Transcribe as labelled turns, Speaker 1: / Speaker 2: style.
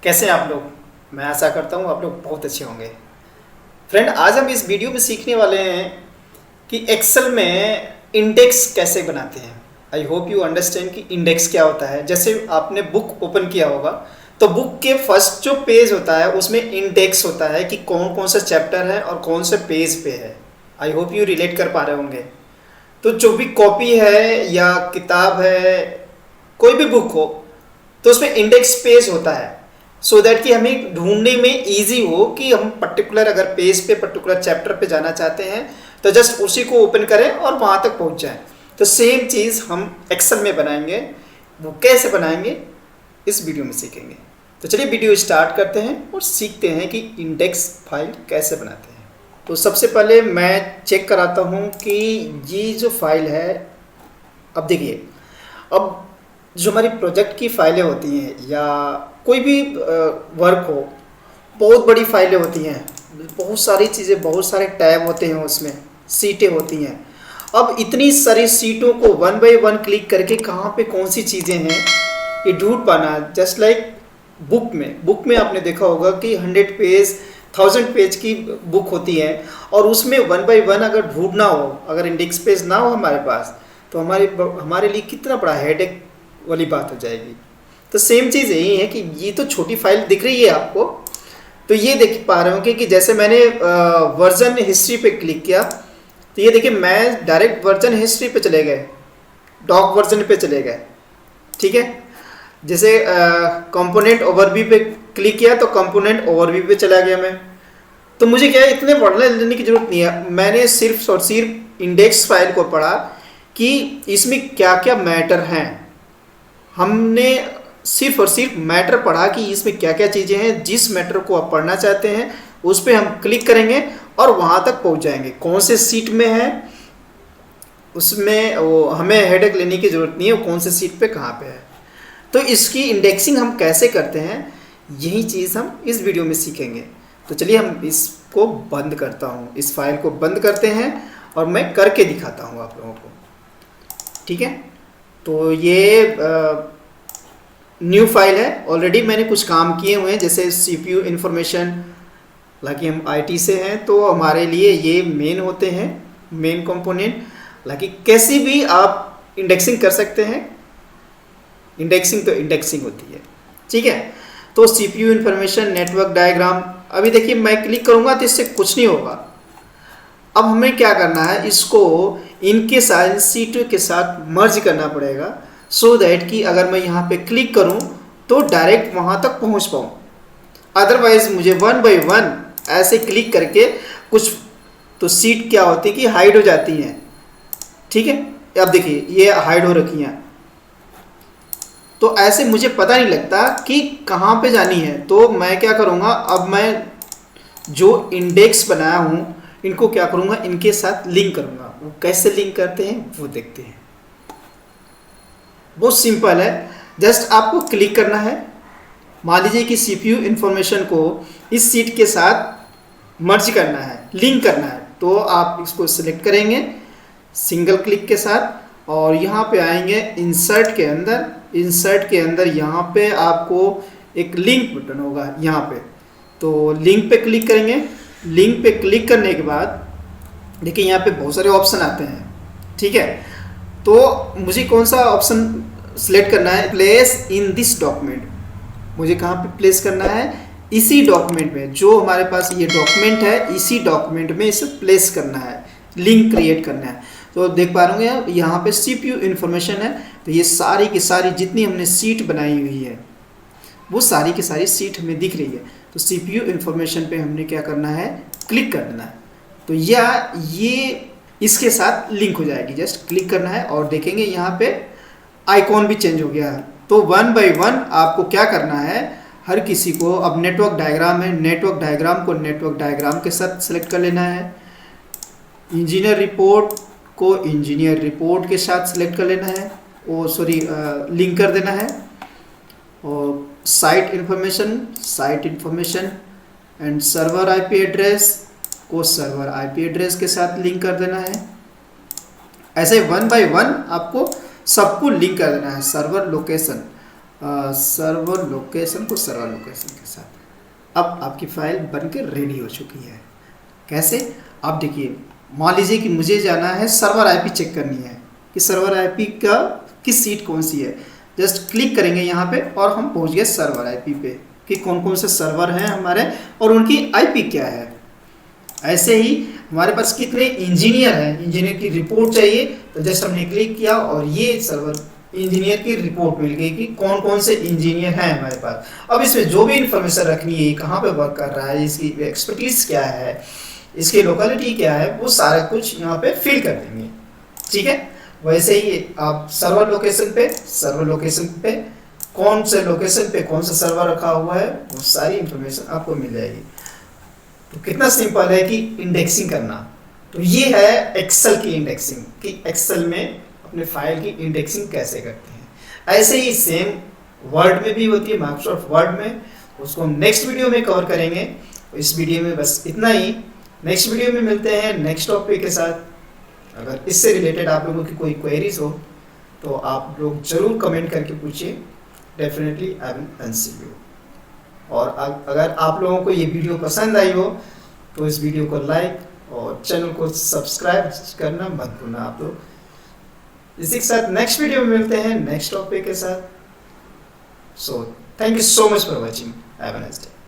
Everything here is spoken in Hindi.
Speaker 1: कैसे हैं आप लोग। मैं आशा करता हूँ आप लोग बहुत अच्छे होंगे। फ्रेंड, आज हम इस वीडियो में सीखने वाले हैं कि एक्सेल में इंडेक्स कैसे बनाते हैं। आई होप यू अंडरस्टैंड कि इंडेक्स क्या होता है। जैसे आपने बुक ओपन किया होगा तो बुक के फर्स्ट जो पेज होता है उसमें इंडेक्स होता है कि कौन कौन सा चैप्टर है और कौन से पेज पे है। आई होप यू रिलेट कर पा रहे होंगे। तो जो भी कॉपी है या किताब है, कोई भी बुक हो, तो उसमें इंडेक्स पेज होता है सो दैट कि हमें ढूंढने में इजी हो कि हम पर्टिकुलर अगर पेज पे पर्टिकुलर चैप्टर पे जाना चाहते हैं तो जस्ट उसी को ओपन करें और वहाँ तक पहुँच जाएं। तो सेम चीज़ हम एक्सेल में बनाएंगे। वो कैसे बनाएंगे इस वीडियो में सीखेंगे। तो चलिए वीडियो स्टार्ट करते हैं और सीखते हैं कि इंडेक्स फाइल कैसे बनाते हैं। तो सबसे पहले मैं चेक कराता हूँ कि ये जो फाइल है, अब देखिए, अब जो हमारी प्रोजेक्ट की फाइलें होती हैं या कोई भी वर्क हो, बहुत बड़ी फाइलें होती हैं, बहुत सारी चीज़ें, बहुत सारे टैब होते हैं, उसमें सीटें होती हैं। अब इतनी सारी सीटों को वन बाय वन क्लिक करके कहाँ पे कौन सी चीज़ें हैं ये ढूंढ पाना, जस्ट लाइक बुक में आपने देखा होगा कि 100 पेज 1000 पेज की बुक होती है और उसमें वन बाय वन अगर ढूंढना हो, अगर इंडेक्स पेज ना हो हमारे पास, तो हमारे लिए कितना बड़ा हेडेक वाली बात हो जाएगी। तो सेम चीज़ यही है कि ये तो छोटी फाइल दिख रही है आपको, तो ये देख पा रहे होंगे कि जैसे मैंने वर्जन हिस्ट्री पे क्लिक किया तो ये देखिए मैं डायरेक्ट वर्जन हिस्ट्री पे चले गए, डॉक वर्जन पे चले गए। ठीक है, जैसे कंपोनेंट ओवरव्यू पे क्लिक किया तो कंपोनेंट ओवरव्यू पे चला गया मैं। तो मुझे क्या है, इतने वर्णन लेने की जरूरत नहीं है। मैंने सिर्फ और सिर्फ इंडेक्स फाइल को पढ़ा कि इसमें क्या क्या मैटर हैं। हमने सिर्फ और सिर्फ मैटर पढ़ा कि इसमें क्या क्या चीज़ें हैं। जिस मैटर को आप पढ़ना चाहते हैं उस पर हम क्लिक करेंगे और वहाँ तक पहुँच जाएंगे। कौन से सीट में है उसमें वो हमें हेडेक लेने की ज़रूरत नहीं है, कौन से सीट पे कहाँ पे है। तो इसकी इंडेक्सिंग हम कैसे करते हैं, यही चीज़ हम इस वीडियो में सीखेंगे। तो चलिए हम इसको बंद करता हूँ, इस फाइल को बंद करते हैं और मैं करके दिखाता हूँ आप लोगों को। ठीक है, तो ये न्यू फाइल है। ऑलरेडी मैंने कुछ काम किए हुए हैं, जैसे सीपीयू इंफॉर्मेशन, हालांकि हम आईटी से हैं तो हमारे लिए ये मेन होते हैं, मेन कंपोनेंट। हालांकि कैसी भी आप इंडेक्सिंग कर सकते हैं, इंडेक्सिंग तो इंडेक्सिंग होती है। ठीक है, तो सीपीयू इंफॉर्मेशन, नेटवर्क डायग्राम, अभी देखिए मैं क्लिक करूंगा तो इससे कुछ नहीं होगा। अब हमें क्या करना है, इसको इनके साथ सीटों के साथ मर्ज करना पड़ेगा सो दैट कि अगर मैं यहाँ पे क्लिक करूँ तो डायरेक्ट वहाँ तक पहुँच पाऊँ। अदरवाइज मुझे वन बाय वन ऐसे क्लिक करके कुछ तो सीट क्या होती है कि हाइड हो जाती हैं। ठीक है, अब देखिए ये हाइड हो रखी हैं, तो ऐसे मुझे पता नहीं लगता कि कहाँ पे जानी है। तो मैं क्या करूँगा, अब मैं जो इंडेक्स बनाया हूँ इनको क्या करूँगा, इनके साथ लिंक करूँगा। वो कैसे लिंक करते हैं वो देखते हैं। बहुत सिंपल है, जस्ट आपको क्लिक करना है। मान लीजिए कि सीपीयू इंफॉर्मेशन को इस सीट के साथ मर्ज करना है, लिंक करना है, तो आप इसको सिलेक्ट करेंगे सिंगल क्लिक के साथ और यहाँ पे आएंगे इंसर्ट के अंदर। इंसर्ट के अंदर यहाँ पे आपको एक लिंक बटन होगा यहाँ पे, तो लिंक पे क्लिक करेंगे। लिंक पे क्लिक करने के बाद देखिए यहाँ पे बहुत सारे ऑप्शन आते हैं। ठीक है, तो मुझे कौन सा ऑप्शन सिलेक्ट करना है, प्लेस इन दिस डॉक्यूमेंट। मुझे कहाँ पे प्लेस करना है, इसी डॉक्यूमेंट में, जो हमारे पास ये डॉक्यूमेंट है इसी डॉक्यूमेंट में इसे प्लेस करना है, लिंक क्रिएट करना है। तो देख पा रहे होंगे यहाँ पे सीपीयू इंफॉर्मेशन है, तो ये सारी की सारी जितनी हमने सीट बनाई हुई है वो सारी की सारी सीट हमें दिख रही है। तो सीपीयू इंफॉर्मेशन पे हमने क्या करना है, क्लिक कर देना है, तो ये इसके साथ लिंक हो जाएगी। जस्ट क्लिक करना है और देखेंगे यहाँ पे आइकॉन भी चेंज हो गया है। तो वन बाय वन आपको क्या करना है, हर किसी को, अब नेटवर्क डायग्राम है, नेटवर्क डायग्राम को नेटवर्क डायग्राम के साथ सेलेक्ट कर लेना है। इंजीनियर रिपोर्ट को इंजीनियर रिपोर्ट के साथ सेलेक्ट कर लेना है, ओ सॉरी लिंक कर देना है। और site information and server IP address को सर्वर आईपी एड्रेस के साथ लिंक कर देना है। ऐसे वन बाय वन आपको सबको लिंक कर देना है। सर्वर लोकेशन, सर्वर लोकेशन को सर्वर लोकेशन के साथ अब आपकी फाइल बनकर रेडी हो चुकी है। कैसे? आप देखिए, मान लीजिए कि मुझे जाना है सर्वर आईपी चेक करनी है कि सर्वर आईपी का किस सीट कौन सी है। जस्ट क्लिक करेंगे यहाँ पे और हम पहुँच गए सर्वर आईपी पे कि कौन कौन से सर्वर हैं हमारे और उनकी आईपी क्या है। ऐसे ही हमारे पास कितने इंजीनियर हैं, इंजीनियर की रिपोर्ट चाहिए तो जस्ट हमने क्लिक किया और ये सर्वर इंजीनियर की रिपोर्ट मिल गई कि कौन कौन से इंजीनियर हैं हमारे पास। अब इसमें जो भी इंफॉर्मेशन रखनी है, कहाँ पे वर्क कर रहा है, इसकी एक्सपर्टीज क्या है, इसकी लोकेलिटी क्या है, वो सारा कुछ यहाँ पे फिल कर देंगे। ठीक है, वैसे ही आप सर्वर लोकेशन पे कौन से लोकेशन पे कौन सा सर्वर रखा हुआ है वो सारी इंफॉर्मेशन आपको मिल जाएगी। तो कितना सिंपल है कि इंडेक्सिंग करना। तो ये है एक्सेल की इंडेक्सिंग कि एक्सेल में अपने फाइल की इंडेक्सिंग कैसे करते हैं। ऐसे ही सेम वर्ड में भी होती है, माइक्रोसॉफ्ट वर्ड में, उसको हम नेक्स्ट वीडियो में कवर करेंगे। इस वीडियो में बस इतना ही। नेक्स्ट वीडियो में मिलते हैं नेक्स्ट टॉपिक के साथ। अगर इससे रिलेटेड आप लोगों की कोई क्वेरीज हो तो आप लोग जरूर कमेंट करके पूछिए, definitely I will answer you. और अगर आप लोगों को ये वीडियो पसंद आई हो तो इस वीडियो को लाइक और चैनल को सब्सक्राइब करना मत भूलना आप लोग। इसी के साथ नेक्स्ट वीडियो में मिलते हैं नेक्स्ट टॉपिक के साथ। So thank you so much for watching. Have a nice day.